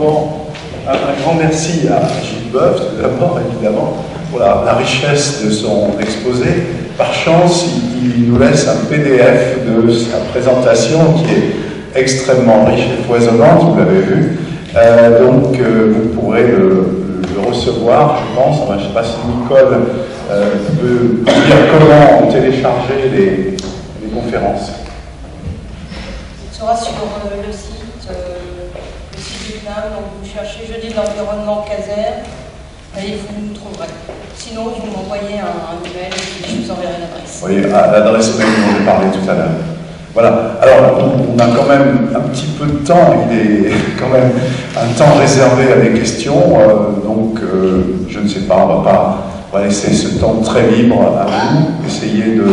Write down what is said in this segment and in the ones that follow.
Bon, un grand merci à Gilles Boeuf, tout d'abord, évidemment, pour la richesse de son exposé. Par chance, il nous laisse un PDF de sa présentation qui est extrêmement riche et foisonnante, vous l'avez vu. Donc, vous pourrez le recevoir, je pense. Je ne sais pas si Nicole peut dire comment télécharger les conférences. Il sera sur le site du CNAM, donc vous cherchez Jeudi de l'environnement Caser et vous nous trouverez. Sinon, vous m'envoyez un email et je vous enverrai l'adresse. Oui, à l'adresse mail dont j'ai parlé tout à l'heure. Voilà. Alors, on a quand même un petit peu de temps, il est quand même un temps réservé à des questions, donc je ne sais pas, on va laisser ce temps très libre à vous, essayer de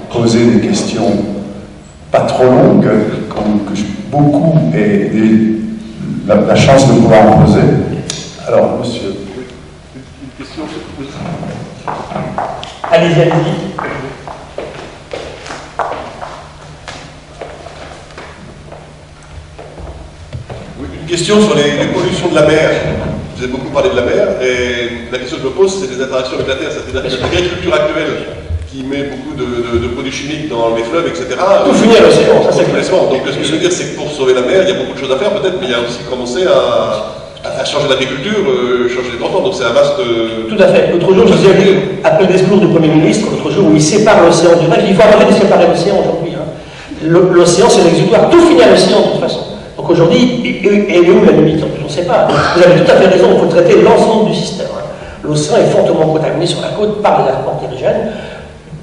poser des questions pas trop longues, que beaucoup aient la chance de pouvoir en poser. Alors, monsieur. Une question. Allez-y, allez-y. Oui, une question sur les pollutions de la mer. Vous avez beaucoup parlé de la mer, et la question que je me pose, c'est des interactions avec la terre. C'est-à-dire que l'agriculture actuelle, qui met beaucoup de produits chimiques dans les fleuves, etc. Tout finit à l'océan, ça c'est clair. Donc ce que je veux dire, c'est que pour sauver la mer, il y a beaucoup de choses à faire peut-être, mais il y a aussi commencé à changer l'agriculture, changer les transports, donc c'est un vaste... Tout à fait. L'autre jour, je vous ai vu, après le discours du Premier ministre, l'autre jour, où il sépare l'océan du reste, il faut arrêter de séparer l'océan aujourd'hui. Hein. L'océan, c'est l'exutoire. Tout finit à l'océan, de toute façon. Donc aujourd'hui, et où la limite? On ne sait pas. Vous avez tout à fait raison, il faut traiter l'ensemble du système. Hein. L'océan est fortement contaminé sur la côte par les apports terrigènes,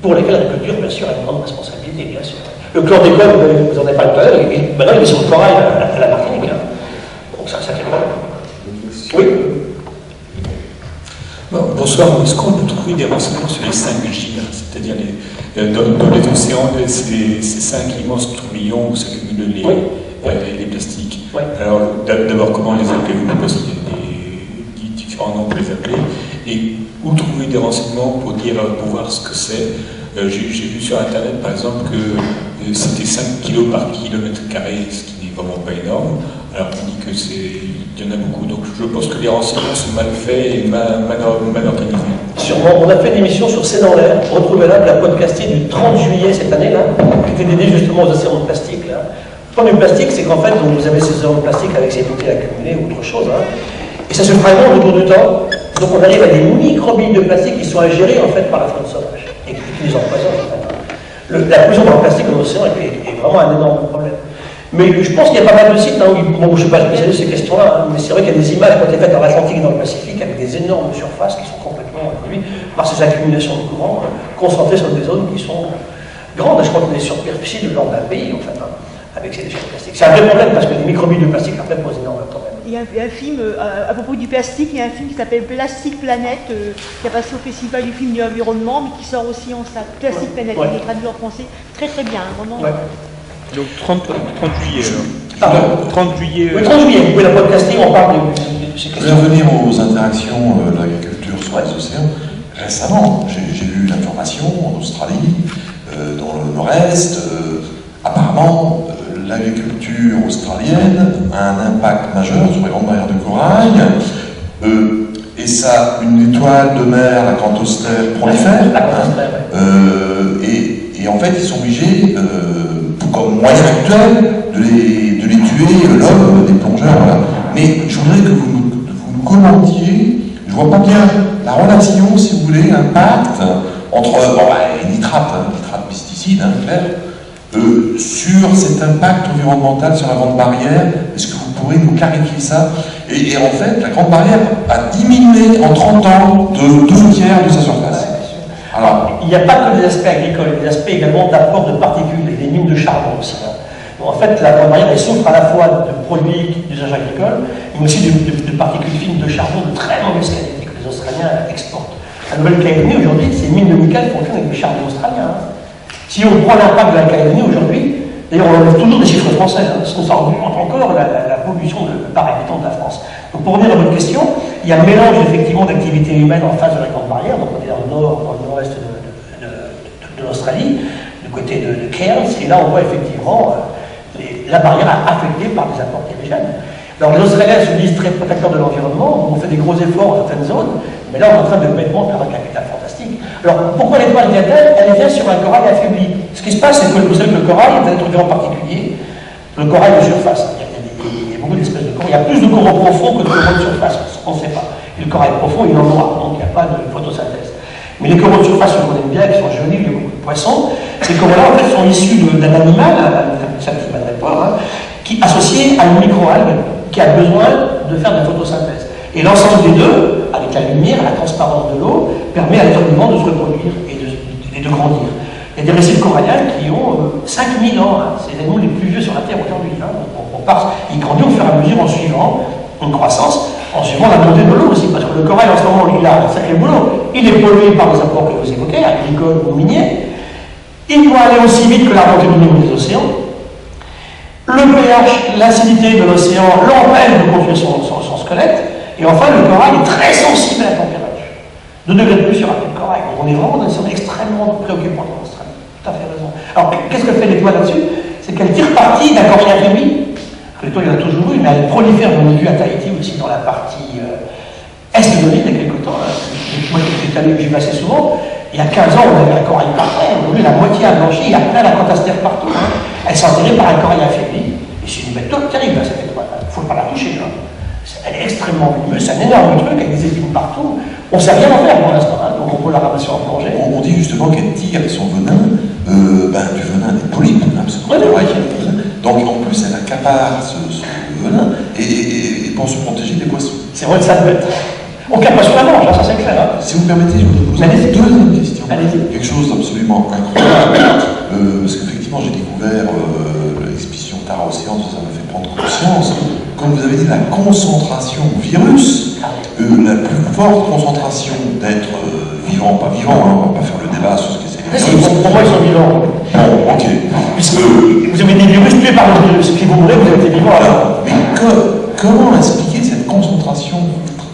pour lesquels l'agriculture, bien sûr, a une grande responsabilité, bien sûr. Le chlordécone, vous en avez parlé tout à l'heure, maintenant il est sur le corail à la Martinique. Hein. Donc c'est un sacré problème. Oui. Bon, bonsoir. Est-ce qu'on peut trouver des renseignements sur les 5J, c'est-à-dire dans les océans, ces 5 immenses tourbillons où s'accumulent les plastiques? Oui. Alors, d'abord, comment les appelez-vous? Parce qu'il y a des différents noms pour les appeler. Et où trouver des renseignements pour voir ce que c'est? J'ai vu sur Internet, par exemple, que c'était 5 kg par kilomètre carré, ce qui n'est vraiment pas énorme. Alors on dit qu'il y en a beaucoup. Donc je pense que les renseignements sont mal faits et mal organisés. Sûrement. On a fait une émission sur C'est dans l'air. Retrouvez-la, la podcastée du 30 juillet cette année, là, qui était dédiée justement aux océans de plastique. Là. Le problème du plastique, c'est qu'en fait, donc, vous avez ces océans de plastique avec ces bouteilles accumulées ou autre chose. Hein, et ça se fragmente autour du temps. Donc on arrive à des microbilles de plastique qui sont ingérées en fait par la faune sauvage et qui les empoisonnent en fait. La pollution par le plastique dans l'océan est vraiment un énorme problème. Mais je pense qu'il y a pas mal de sites, hein, où, bon, je ne suis pas spécialiste de ces questions-là, hein, mais c'est vrai qu'il y a des images qui ont été faites dans l'Atlantique et dans le Pacifique avec des énormes surfaces qui sont complètement produites par ces accumulations de courant concentrées sur des zones qui sont grandes. Je crois qu'on est sur superficie de l'ordre d'un pays en fait, hein, avec ces déchets de plastique. C'est un vrai problème parce que les microbilles de plastique après posent énormément de problèmes. Il y a un film, à propos du plastique, il y a un film qui s'appelle Plastic Planet, qui a passé au Festival du film de l'environnement, mais qui sort aussi en salle. Plastic Planet, il est traduit en français. Très très bien, vraiment. Ouais. Donc 30 juillet. Pardon 30 juillet. Oui, 30 juillet, vous pouvez la podcaster, on parle de ces Je questions. vais revenir aux interactions de l'agriculture sur les océans. Récemment, j'ai vu l'information en Australie, dans le nord-est, apparemment, l'agriculture australienne a un impact majeur sur les grandes barrières de corail, et ça, une étoile de mer, la cantostère, prolifère, et en fait, ils sont obligés, comme moyen actuel, de les tuer, l'homme, des plongeurs, voilà. Mais je voudrais que vous nous commentiez, je vois pas bien la relation, si vous voulez, l'impact entre les nitrates, pesticides, clair, sur cet impact environnemental sur la grande barrière. Est-ce que vous pourrez nous clarifier ça? Et en fait, la grande barrière a diminué en 30 ans de 2/3 de sa surface. Alors, il n'y a pas que des aspects agricoles, il y a des aspects également d'apport de particules et des mines de charbon aussi. Hein. Donc, en fait, la grande barrière elle souffre à la fois de produits d'usage agricole, mais aussi de particules fines de charbon de très mauvaise qualité que les Australiens exportent. La Nouvelle-Calédonie aujourd'hui, ces mines de nickel fonctionnent avec du charbon australien. Hein. Si on prend l'impact de la Calédonie aujourd'hui, d'ailleurs on enlève toujours des chiffres français, hein, parce qu'on s'en augmente encore la pollution par habitant de la France. Donc pour revenir à votre question, il y a un mélange effectivement d'activités humaines en face de la Grande Barrière, donc on est dans le nord-est de l'Australie, du côté de Cairns, et là on voit effectivement la barrière affectée par des apports terrigènes. Alors les Australiens se disent très protecteurs de l'environnement, on fait des gros efforts dans certaines zones, mais là on est en train de bêtement perdre un capital fantastique. Alors pourquoi l'étoile vient-elle? Elle vient sur un corail affaibli. Ce qui se passe, c'est que vous savez que le corail est un environnement particulier, le corail de surface. Il y a beaucoup d'espèces de coraux. Il y a plus de coraux profonds que de coraux de surface, on ne sait pas. Et le corail profond, il en noir, donc il n'y a pas de photosynthèse. Mais les coraux de surface, on connaît bien, qui sont jolis, il y a beaucoup de poissons. Ces coraux-là, en fait, sont issus d'un animal, ça ne m'adresse pas, qui est associé à une microalgue qui a besoin de faire de la photosynthèse. Et l'ensemble des deux, avec la lumière, la transparence de l'eau, permet à l'être vivant de se reproduire et de grandir. Il y a des récifs coralliens qui ont 5000 ans. C'est les animaux les plus vieux sur la Terre aujourd'hui. Ils grandissent au fur et à mesure en suivant une croissance, en suivant la montée de l'eau aussi, parce que le corail en ce moment, il a un sacré boulot. Il est pollué par les apports que vous évoquez, agricoles ou miniers. Il doit aller aussi vite que la montée du niveau des océans. Le pH, l'acidité de l'océan l'empêche de construire son squelette. Et enfin, le corail est très sensible à la température. 2 degrés de plus sur un peu de corail. Donc on est vraiment dans une situation extrêmement préoccupante en Australie. Tout à fait raison. Alors, qu'est-ce que fait l'étoile là-dessus? C'est qu'elle tire parti d'un corail affaibli. L'étoile, il y en a toujours eu, mais elle prolifère, on a vu à Tahiti aussi, dans la partie est de l'île, il y a quelques temps. Moi, j'étais allé, j'y vais assez souvent. Il y a 15 ans, on avait un corail parfait. Aujourd'hui, la moitié a blanchi, il y a plein d'acantastères partout. Elle s'est enterrée par un corail affaibli. Et c'est une bête terrible, cette étoile. Il ne faut pas la toucher. Elle est extrêmement lumineuse, c'est un énorme truc avec des épines partout. On ne sait rien en faire pour l'instant, donc on peut la ramasser en plongée. On dit justement qu'elle tire son venin, du venin des polypes, parce que donc en plus elle accapare ce venin et pour se protéger des poissons. C'est vrai que ça peut être. Aucun poisson la mange, ça c'est clair. Si vous me permettez, je voudrais vous poser une deuxième question. Quelque chose d'absolument incroyable, parce qu'effectivement j'ai découvert l'expédition Tara Océan, ça m'a fait prendre conscience. Comme vous avez dit, la concentration virus, la plus forte concentration d'êtres vivants, pas vivants, on ne va pas faire le débat sur ce que c'est. Pour moi, ils sont vivants. Bon, ok. Puisque vous avez des virus tués par le virus, puis vous mourrez, vous avez été vivant alors. Mais comment expliquer cette concentration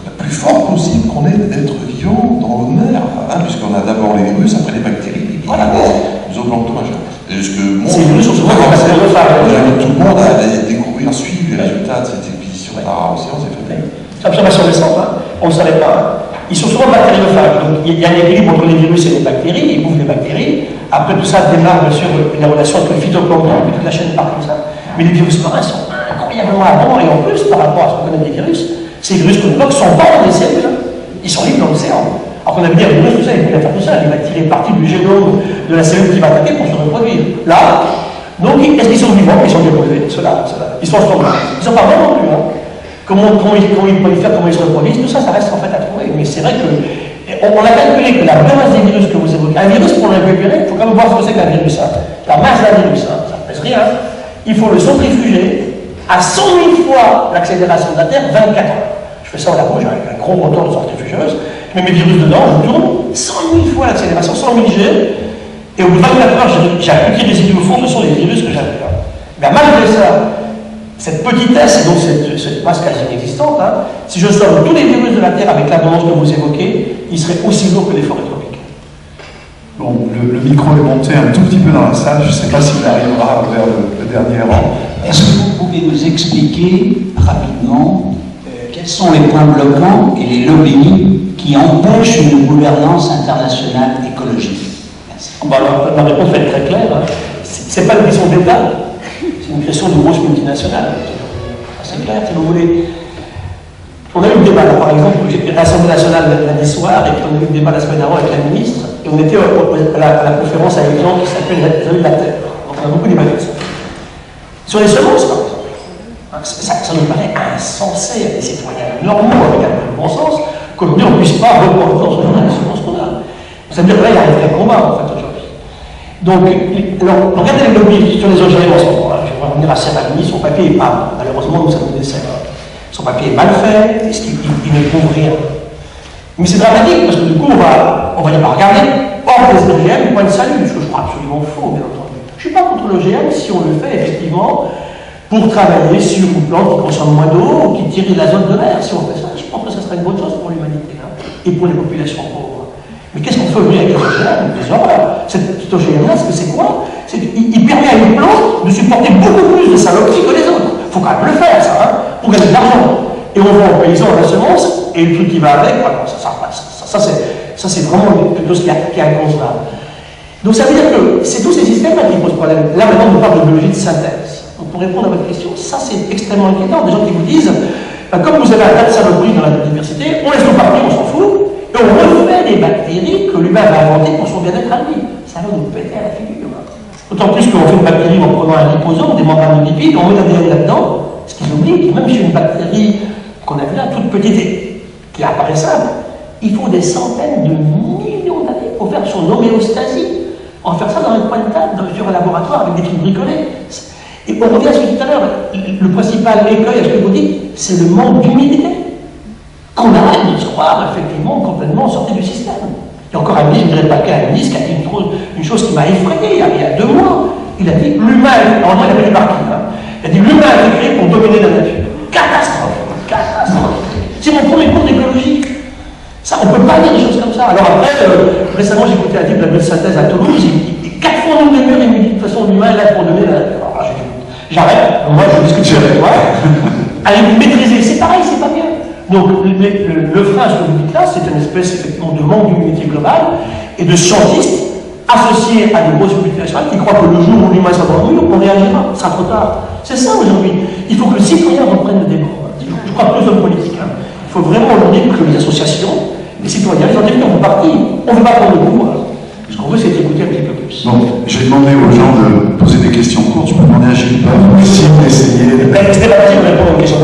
la plus forte possible qu'on ait d'êtres vivants dans l'eau de mer, puisqu'on a d'abord les virus, après les bactéries, puis les zooplanctons, machin. Ces virus sont souvent des bactériophages. J'invite tout le monde à découvrir, suivre les résultats de cette expédition Tara Océan, c'est fait. C'est observation récente, on ne savait pas. Ils sont souvent bactériophages, donc il y a un équilibre entre les virus et les bactéries, ils bouffent les bactéries. Après tout ça démarre bien sûr la relation entre le phytoplancton et toute la chaîne par tout ça. Mais les virus marins sont incroyablement abondants, et en plus, par rapport à ce qu'on connaît des virus, ces virus qu'on évoque sont pas dans les cellules, ils sont libres dans l'océan. Alors qu'on avait dit, les virus, tout ça, il peut faire tout ça, il va tirer partie du génome de la cellule qui va attaquer pour se reproduire. Là, donc, est-ce qu'ils sont vivants? Ils sont déposés, ceux-là. Ils sont standards. Ils sont pas vraiment plus, Comment ils prolifèrent, comment ils se reproduisent, tout ça, ça reste en fait à trouver. Mais c'est vrai qu'on a calculé que la masse des virus que vous évoquez, un virus pour le récupérer, il faut quand même voir ce que c'est qu'un virus. La masse d'un virus, ça ne pèse rien. Il faut le centrifuger à 100 000 fois l'accélération de la Terre, 24 heures. Je fais ça en la bouche avec un gros moteur de centrifugeuse, je mets mes virus dedans, je tourne, 100 000 fois l'accélération, 100 000 G, et au bout de 24 heures, j'ai un petit résidu au fond, ce sont les virus que j'avais là. Mais malgré ça, cette petitesse, et donc cette masse quasi inexistante, si je somme tous les virus de la Terre avec l'abondance que vous évoquez, ils seraient aussi lourds que les forêts tropiques. Bon, le micro est monté un tout petit peu dans la salle, je ne sais pas s'il arrivera vers le dernier rang. Est-ce que vous pouvez nous expliquer rapidement quels sont les points bloquants et les lobbies qui empêchent une gouvernance internationale écologique? Merci. La réponse va être très claire. Ce n'est pas une question d'État. C'est une question de grosses multinationales. C'est clair, si vous voulez. On a eu le débat, là, par exemple, j'étais à l'Assemblée nationale lundi soir, et puis on a eu le débat la semaine avant avec la ministre, et on était à la conférence avec des gens qui s'appellent les amis de la Terre. Donc on a beaucoup débattu de ça. Sur les semences, par exemple, ça nous paraît insensé à des citoyens normaux, avec un peu de bon sens, qu'aujourd'hui on ne puisse pas reprendre dans les semences qu'on a. Ça veut dire que là, il y a un vrai combat, en fait, aujourd'hui. Donc, regardez les lobbies sur les OGM en ce moment. Je vais revenir à Serralini, son papier est pas, malheureusement, nous, ça nous dessert. Son papier est mal fait, il ne prouve rien. Mais c'est dramatique, parce que du coup, on va y pas regarder. Hors des OGM, point de salut, ce que je crois absolument faux, bien entendu. Je ne suis pas contre l'OGM si on le fait, effectivement, pour travailler sur une plante qui consomme moins d'eau, ou qui tire de l'azote de l'air. Si on fait ça, je pense que ce serait une bonne chose pour l'humanité, et pour les populations pauvres. Mais qu'est-ce qu'on fait aujourd'hui avec les OGM? Des horreurs. Cet OGM-là, c'est quoi? Il permet à une plante de supporter beaucoup plus de saloperies que les autres. Il faut quand même le faire, ça. Pour pour gagner de l'argent. Et on vend aux paysans la semence, et le truc qui va avec, voilà, ça c'est vraiment quelque chose qui est inconcevable. Donc ça veut dire que c'est tous ces systèmes-là qui posent problème. Là maintenant on parle de biologie de synthèse. Donc pour répondre à votre question, ça c'est extrêmement inquiétant. Des gens qui vous disent, comme vous avez un tas de saloperies dans la biodiversité, on laisse tout partir, on s'en fout, et on refait des bactéries que l'humain va inventer pour son bien-être à lui. Ça va nous péter à la figure. D'autant plus qu'on fait une bactérie en prenant un liposome, des membranes de lipides, on met l'ADN là-dedans, ce qu'ils oublient, même chez une bactérie qu'on a vu là, toute petite et qui apparaît simple, il faut des centaines de millions d'années pour faire son homéostasie. On va faire ça dans un coin de table, sur un laboratoire avec des trucs bricolés. Et on revient à ce que tout à l'heure, le principal écueil à ce que vous dites, c'est le manque d'humidité. Qu'on arrête de se croire effectivement complètement sorti du système. Il y a encore un ministre, je ne dirais pas qu'un ministre, qui a dit une chose qui m'a effrayé il y a 2 mois. Il a dit l'humain, en il avait du parking, il a dit l'humain a été créé pour dominer la nature. Catastrophe. C'est mon premier cours d'écologie. Ça, on ne peut pas dire des choses comme ça. Alors après, récemment, j'ai écouté un type de la biosynthèse à Toulouse, et 4 fois en une demi-heure, il me dit de toute façon, l'humain est là pour dominer la nature. Alors, j'arrête, moi je discute avec toi. Allez vous maîtriser, c'est pareil, c'est pas bien. Donc le frein, ce que vous dites là, c'est une espèce effectivement de manque d'unité globale et de scientistes associés à des grosses multinationales qui croient que le jour où l'humain sera dans le mur, on réagira, ce sera trop tard. C'est ça aujourd'hui. Il faut que le citoyen reprenne le débat. Je crois que nous sommes politiques. Il faut vraiment aujourd'hui que les associations, les citoyens, les entreprises ont parti. On ne veut pas prendre le pouvoir. Ce qu'on veut, c'est écouter un petit peu plus. Donc, j'ai demandé aux gens de poser des questions courtes. Je peux demander à Gilles Peuve si vous essayez. C'était pas possible de répondre aux questions.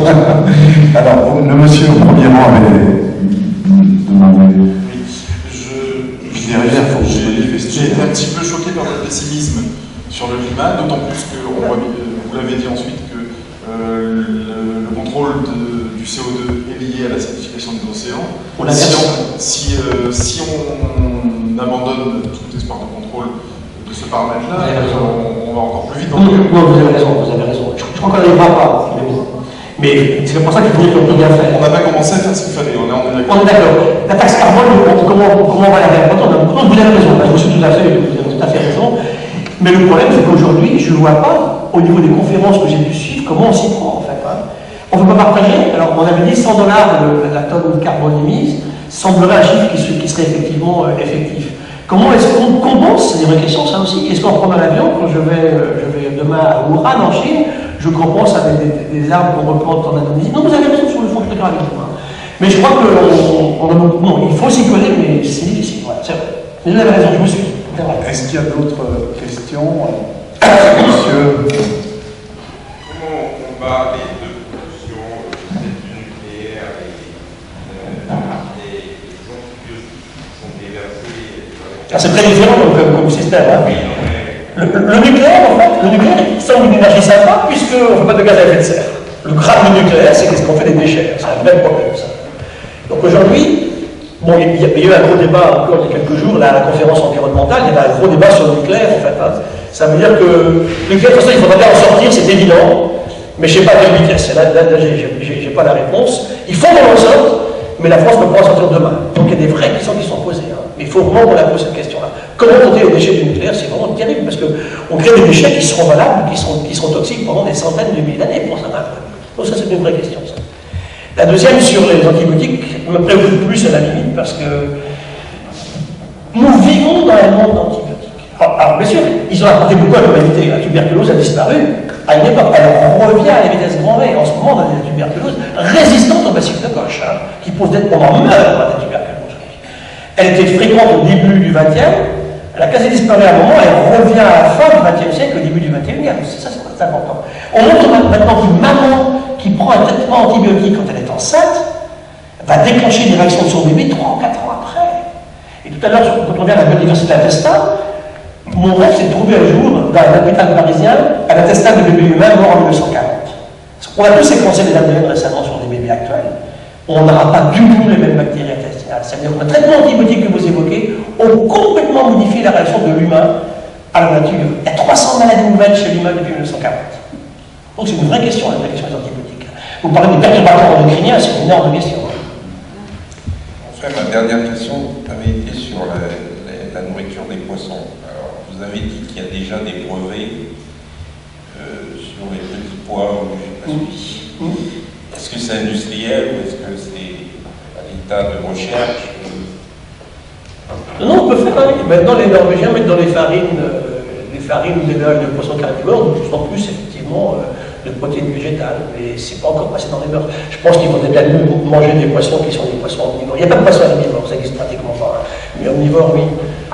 Alors, le monsieur au premier rang avait demandé. J'ai été un petit peu choqué par votre pessimisme sur le climat, d'autant plus que, vous l'avez dit ensuite, que le contrôle du CO2 est lié à l'acidification des océans. Si on abandonne tout espoir de contrôle de ce paramètre-là, on va encore plus vite. Non, vous avez raison. Je crois qu'on n'arrivera pas. Mais c'est pour ça qu'il faut dire qu'on peut bien faire. On n'a pas commencé à faire ce qu'il fallait, on est d'accord. On est d'accord. La taxe carbone, comment on va la faire? Vous avez raison, vous avez tout à fait raison. Mais le problème, c'est qu'aujourd'hui, je ne vois pas, au niveau des conférences que j'ai pu suivre, comment on s'y prend en fait. On ne veut pas partager. Alors, on avait dit $100 la tonne de carbone émise, semblerait un chiffre qui serait effectivement effectif. Comment est-ce qu'on compense? C'est des vraies questions, ça aussi. Est-ce qu'en prenant l'avion, quand je vais demain à Wuhan, en Chine, je compense avec des arbres qu'on replante en Indonésie? Non, vous avez raison sur le fond, je suis d'accord avec vous. Mais je crois que non, il faut s'y coller, mais c'est difficile. Ouais, c'est vrai. Mais vous avez raison, je vous suis. Est-ce qu'il y a d'autres questions? Monsieur. Comment on combat les deux pollutions, du nucléaire et les antibiotiques qui sont déversés? C'est très différent comme système. Le nucléaire, en fait, semble une énergie sympa puisqu'on ne fait pas de gaz à effet de serre. Le grave du nucléaire, c'est qu'est-ce qu'on fait des déchets. C'est un vrai problème, ça. Donc aujourd'hui, bon, il y a eu un gros débat encore il y a quelques jours, là, à la conférence environnementale, il y avait un gros débat sur le nucléaire, en fait. Ça veut dire que le nucléaire, de toute façon, il faudra bien en sortir, c'est évident, mais je ne sais pas à quelle vitesse. Là, j'ai pas la réponse. Il faut qu'on en sorte, mais la France ne peut pas en sortir demain. Donc il y a des vraies questions qui sont posées. Mais il faut vraiment qu'on la pose cette question-là. Comment compter les déchets du nucléaire? C'est vraiment terrible, parce qu'on crée des déchets qui seront valables, qui seront toxiques pendant des centaines de milliers d'années pour certains. Donc ça, c'est une vraie question, ça. La deuxième, sur les antibiotiques, me préoccupe plus à la limite, parce que nous vivons dans un monde d'antibiotiques. Alors, bien sûr, ils ont apporté beaucoup à l'humanité. La tuberculose a disparu à une époque. Elle revient à la vitesse grand V. En ce moment, on a des tuberculoses résistantes au bacille de Koch, qui posent d'être qu'on en meurt à la tuberculose. Elle était fréquente au début du XXe, elle a quasi disparu à un moment, elle revient à la fin du XXe siècle, au début du XXIe. C'est ça, c'est très important. On montre maintenant qu'une maman qui prend un traitement antibiotique quand elle est enceinte va déclencher des réactions de son bébé 3 ou 4 ans après. Et tout à l'heure, quand on revient à la biodiversité de l'intestin, mon rêve, c'est de trouver un jour, dans l'hôpital parisien, un intestin de bébé humain mort en 1940. On a tous séquencé les ADN récemment sur des bébés actuels. On n'aura pas du tout les mêmes bactéries intestinales. C'est-à-dire que le traitement antibiotique que vous évoquez ont complètement modifié la réaction de l'humain à la nature. Il y a 300 maladies nouvelles chez l'humain depuis 1940. Donc c'est une vraie question, la question des antibiotiques. Vous parlez des perturbateurs endocriniens, c'est une énorme question. Enfin, ma dernière question avait été sur la nourriture des poissons. Alors, vous avez dit qu'il y a déjà des brevets sur les petits pois ou je ne sais pas. Est-ce plus industriel ou est-ce que c'est à l'état de recherche? Non, on peut faire, hein. Maintenant les Norvégiens mettent dans les farines ou des mélanges de poissons carnivores, de plus en plus effectivement de protéines végétales, mais c'est pas encore passé dans les mœurs. Je pense qu'il faudrait bien mieux manger des poissons qui sont des poissons omnivores. Il n'y a pas de poissons omnivores, ça n'existe pratiquement pas, hein. Mais omnivores, oui.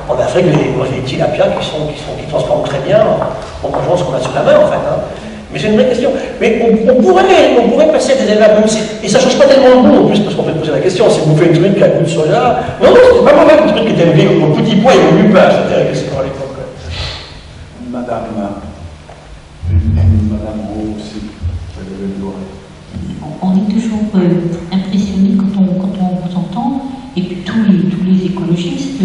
En Afrique, les tilapias qui transforment très bien en mangeant ce qu'on a sous la main, en fait, hein. Mais c'est une vraie question. Mais on pourrait passer à des élevages, et ça ne change pas tellement le goût en plus, parce qu'on peut poser la question, si vous faites une truc qui a goût de soja, non, c'était pas mauvais, le truc qui était élevé au petit pois et au lupin, c'est-à-dire que c'est pour l'époque. Madame aussi, vous avez le droit. On est toujours impressionné quand on vous entend, et puis tous les écologistes,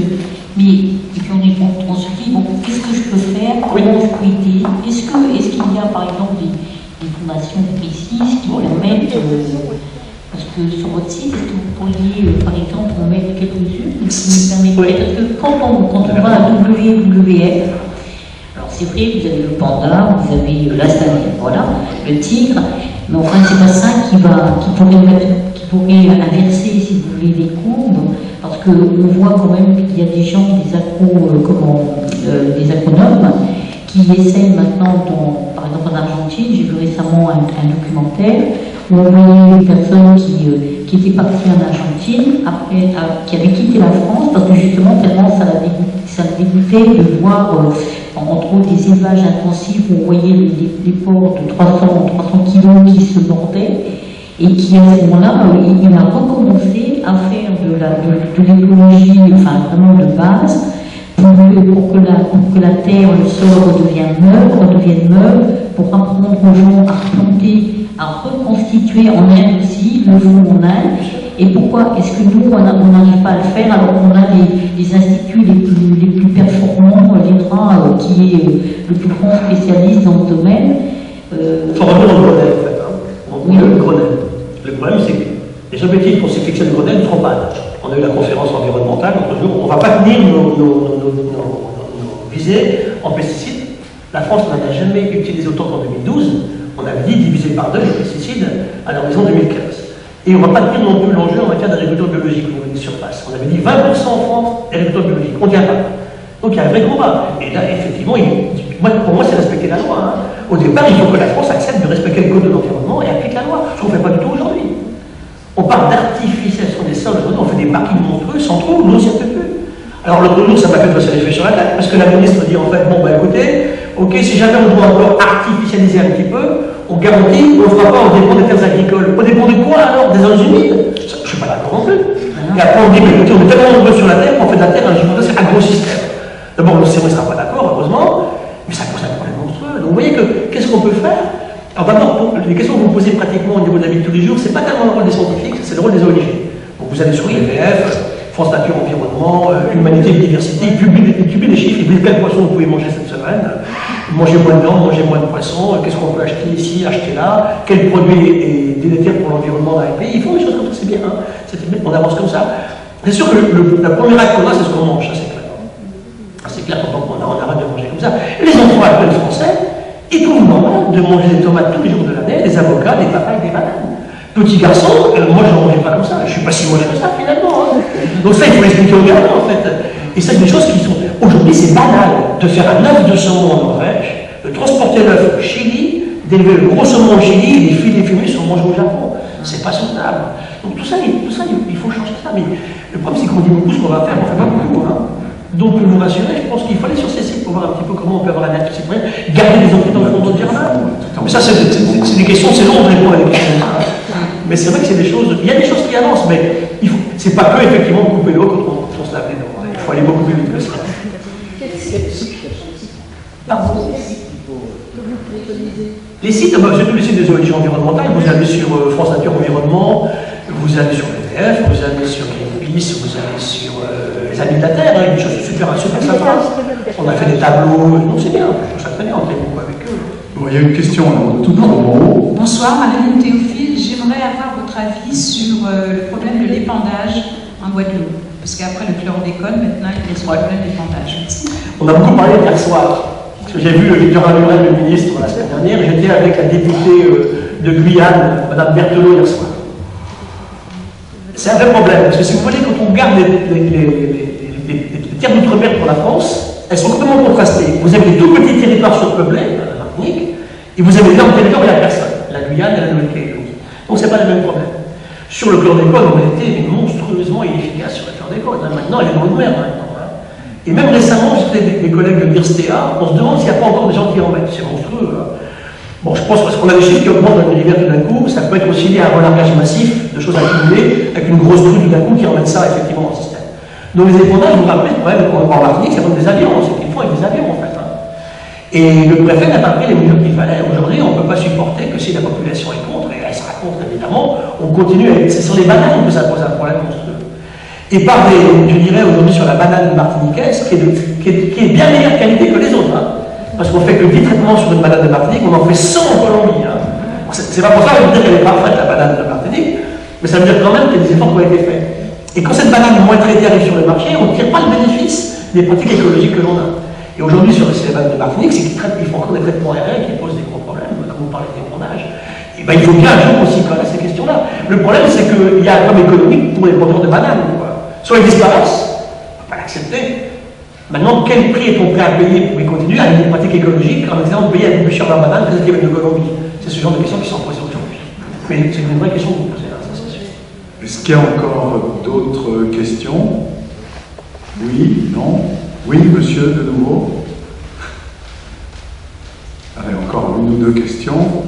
mais et puis on se dit, bon, qu'est-ce que je peux faire, comment je peux aider, est-ce qu'il y a par exemple des fondations précises qui permettent, parce que sur votre site, est-ce que vous pourriez par exemple en mettre quelques-unes qui permettraient, parce que quand on va à WWF, alors c'est vrai, vous avez le panda, vous avez la stallion, voilà, le tigre, mais enfin c'est pas ça qui pourrait inverser, si vous voulez, les courbes, parce qu'on voit quand même qu'il y a des gens, des agronomes, qui essayent maintenant, par exemple en Argentine, j'ai vu récemment un documentaire où on voyait une personne qui était partie en Argentine, après, qui avait quitté la France, parce que justement, tellement ça la dégoûtait de voir, entre autres, des élevages intensifs où on voyait les porcs de 300 kilos qui se mordaient, et qui à ce moment-là, il a recommencé à faire de l'écologie, enfin vraiment de base, pour que la terre, le sol redevienne meuble, pour apprendre aux gens à replanter, à reconstituer en Inde aussi, le fond en Inde. Et pourquoi est-ce que nous, on n'arrive pas à le faire alors qu'on a les instituts les plus performants, l'INRA, qui est le plus grand spécialiste dans ce domaine. Il faut revenir au Grenelle, en fait. Hein. Oui, le Grenelle. Le problème, c'est que les objectifs qu'on s'est fixés le Grenelle ne seront pas atteints. On a eu la conférence environnementale l'autre jour. On ne va pas tenir nos visées en pesticides. La France n'en a jamais utilisé autant qu'en 2012. On avait dit diviser par 2 les pesticides à l'horizon 2015. Et on ne va pas tenir non plus l'enjeu en matière d'agriculture biologique au niveau des surfaces. On avait dit 20% en France d'agriculture biologique. On ne tient pas. Donc il y a un vrai combat. Et là, effectivement, pour moi, c'est respecter la loi. Hein. Au départ, il faut que la France accepte de respecter le code de l'environnement et applique la loi. Ce qu'on ne fait pas du tout aujourd'hui. On parle d'artificialisation des sols, on fait des parkings monstrueux sans trou, l'eau ne circule plus. Alors l'autre jour, ça m'a fait passer l'effet sur la tête, parce que la ministre dit en fait, bon bah écoutez, ok, si jamais on doit encore artificialiser un petit peu, on garantit, on ne fera pas au dépend des terres agricoles. Au dépend de quoi alors? Des zones humides? Je ne suis pas d'accord non plus. Et après on dit, bah, écoutez, on est tellement nombreux sur la terre qu'on fait de la terre un gigantesque agro-système. D'abord, le CIRO ne sera pas d'accord, heureusement, mais ça pose un problème monstrueux. Donc vous voyez que, qu'est-ce qu'on peut faire? Alors d'abord, les questions que vous posez pratiquement au niveau de la vie de tous les jours, c'est pas tellement le rôle des scientifiques, c'est le rôle des ONG. Donc vous allez sur l'EVF, France Nature Environnement, Humanité et Diversité, ils publient des chiffres, ils disent quel poisson vous pouvez manger cette semaine, mangez moins de viande, mangez moins de poisson, qu'est-ce qu'on peut acheter ici, acheter là, quel produit est délétère pour l'environnement dans les pays. Ils font des choses comme ça, c'est bien, hein, on avance comme ça. C'est sûr que la première acte qu'on a, c'est ce qu'on mange, ça c'est clair. C'est clair qu'on arrête de manger comme ça. Et les enfants actuels français, ils trouvent normal de manger des tomates tous les jours de l'année, des avocats, des papayes, des bananes. Petit garçon, moi je ne mangeais pas comme ça, je ne suis pas si mauvais que ça finalement. Hein. Donc ça, il faut l'expliquer aux gamins en fait. Et ça, c'est des choses qui sont. Aujourd'hui, c'est banal de faire un œuf de saumon en Norvège, de transporter l'œuf au Chili, d'élever le gros saumon au Chili et les filets fumés sont mangés au Japon. C'est pas soutenable. Donc tout ça, il faut changer ça. Mais le problème, c'est qu'on dit beaucoup ce qu'on va faire, on ne fait pas beaucoup. Hein. Donc, pour vous rassurer, je pense qu'il faut aller sur ces sites pour voir un petit peu comment on peut avoir un acte citoyen, garder les enfants dans le fond de jardin. Mais ça, c'est des questions, c'est long de répondre à des questions. Mais c'est vrai que c'est des choses, il y a des choses qui avancent, mais c'est pas que effectivement couper l'eau quand on se lave les dents. Il faut aller beaucoup plus vite que ça. Pardon. Les sites, c'est tous les sites des ONG environnementales. Vous allez sur France Nature Environnement, vous allez sur l'EDF, vous allez sur Greenpeace, vous allez sur les Amis de la Terre, une chose super sympa. On a fait des tableaux, non c'est bien, je trouve ça très bien, on fait beaucoup avec eux. Bon, il y a une question là, tout en haut. Bonsoir, Madame Théophile, j'aimerais avoir votre avis sur le problème de l'épandage en Guadeloupe. Parce qu'après le chlordécone, maintenant, il y a ce problème d'épandage. On a beaucoup parlé hier soir. Parce que j'ai vu Victorin Lurel, le ministre, la semaine dernière, j'étais avec la députée de Guyane, Madame Berthelot, hier soir. C'est un vrai problème, parce que si vous voulez, quand on regarde les terres d'outre-mer pour la France, elles sont complètement contrastées. Vous avez des tout petits territoires surpeuplés, la Martinique, et vous avez l'énorme territoire où il n'y a personne, la Guyane et la Nouvelle-Calédonie. Donc c'est pas le même problème. Sur le chlordécone, on a été monstrueusement inefficace sur le chlordécone. Maintenant, elle est dans le mer maintenant. Et même récemment, j'étais des collègues de l'IRSTEA, on se demande s'il n'y a pas encore des gens qui en mettent. C'est monstrueux. Bon, je pense parce qu'on a des chiffres qui augmentent dans l'univers tout d'un coup, ça peut être aussi lié à un relargage massif de choses accumulées, avec une grosse crue tout d'un coup qui emmène ça effectivement dans le système. Donc les épondages, vous vous rappelez, le problème en Martinique, c'est comme des avions, c'est qu'ils font avec des avions en fait. Et le préfet n'a pas pris les mesures qu'il fallait. Aujourd'hui, on ne peut pas supporter que si la population est contre, et elle sera contre évidemment, on continue avec. C'est sur les bananes que ça pose un problème monstrueux. Et par des, je dirais aujourd'hui sur la banane martiniquaise, qui est bien meilleure qualité que les autres. Parce qu'on fait que 10 traitements sur une banane de Martinique, on en fait 100 en Colombie. C'est pas pour ça que je veux dire qu'elle est parfaite, la banane de Martinique, mais ça veut dire quand même qu'il y a des efforts qui ont été faits. Et quand cette banane moins traitée arrive sur le marché, on ne tire pas le bénéfice des pratiques écologiques que l'on a. Et aujourd'hui, sur les bananes de Martinique, c'est qu'ils font encore des traitements aériens qui posent des gros problèmes, comme vous parlez d'épandage. Et ben, il faut bien un jour aussi connaître ces questions-là. Le problème, c'est qu'il y a un problème économique pour les producteurs de bananes. Soit ils disparaissent, on ne peut pas l'accepter. Maintenant, quel prix est-on prêt à payer pour y continuer à une pratique écologique en essayant de payer un peu plus cher la banane que celle qui vient de Colombie? C'est ce genre de questions qui sont posées aujourd'hui. Mais c'est une vraie question que vous posez là, ça c'est sûr. Est-ce qu'il y a encore d'autres questions? Oui, non? Oui, monsieur, de nouveau? Allez, encore une ou deux questions.